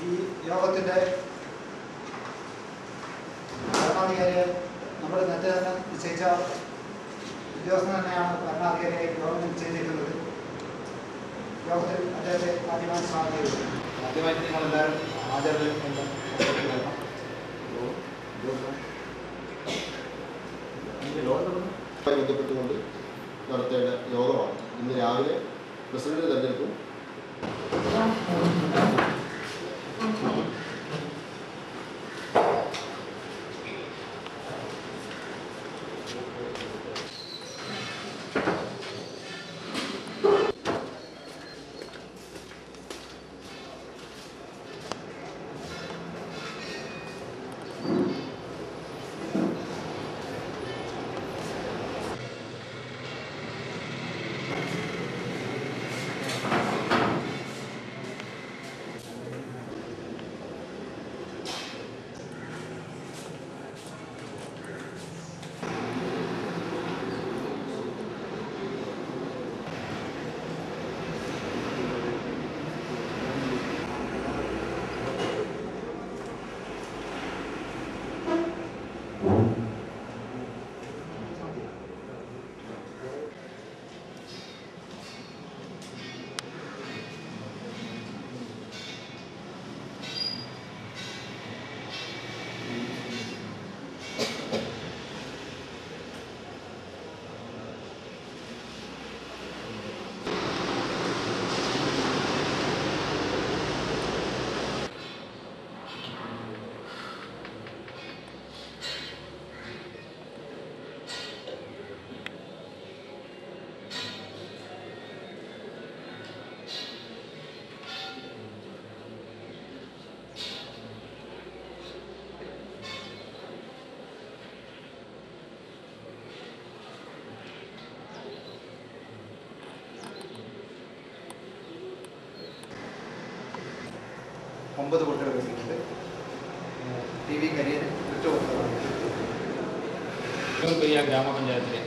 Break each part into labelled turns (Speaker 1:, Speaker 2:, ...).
Speaker 1: ഈ യോഗത്തിൻ്റെ ഭരണാധികാരിയെ നമ്മൾ നേരത്തെ തന്നെ നിശ്ചയിച്ച ഉദ്യോഗസ്ഥൻ തന്നെയാണ് ഭരണാധികാരിയായി യോഗം നിശ്ചയിച്ചിട്ടുള്ളത്. യോഗത്തിൽ അദ്ദേഹത്തെ ആദ്യമായി സ്വാഗതം ചെയ്തു. ആദ്യമായിട്ട് നിങ്ങളെല്ലാവരും ഹാജരിൽ
Speaker 2: ബന്ധപ്പെട്ടുകൊണ്ട് നടത്തേണ്ട യോഗമാണ്. ഇന്ന് രാവിലെ പ്രസിഡന്റ് തെരഞ്ഞെടുപ്പും
Speaker 1: ഒമ്പത് കുട്ടികൾ കിട്ടിയിട്ടുണ്ട്. TV കരിയർ
Speaker 3: ഗ്രാമപഞ്ചായത്തിലെ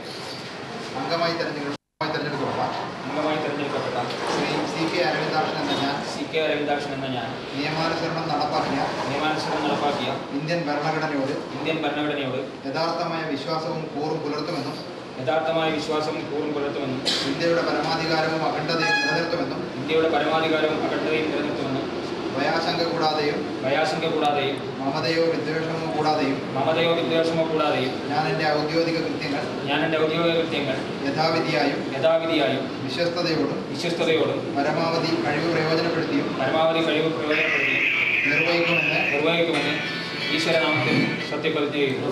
Speaker 1: അംഗമായി തെരഞ്ഞെടുക്കപ്പെട്ട ശ്രീ CK അരവിന്ദാക്ഷൻ എന്ന ഞാൻ നിയമാനുസരണം നടപ്പാക്കിയ ഇന്ത്യൻ ഭരണഘടനയോട് യഥാർത്ഥമായ വിശ്വാസവും കൂറും പുലർത്തുമെന്നും ഇന്ത്യയുടെ പരമാധികാരവും അഖണ്ഡതയും നിലനിർത്തുമെന്നും ഭയാശങ്ക കൂടാതെയും മമതയോ വിദ്വേഷമോ കൂടാതെയും ഞാൻ എൻ്റെ ഔദ്യോഗിക കൃത്യങ്ങൾ യഥാവിധിയായും വിശ്വസ്തയോടും പരമാവധി കഴിവ് പ്രയോജനപ്പെടുത്തിയും നിർവഹിക്കുമെന്ന്
Speaker 3: ഈശ്വരനാമത്തിൽ സത്യപ്രതിജ്ഞ ചെയ്യുന്നു.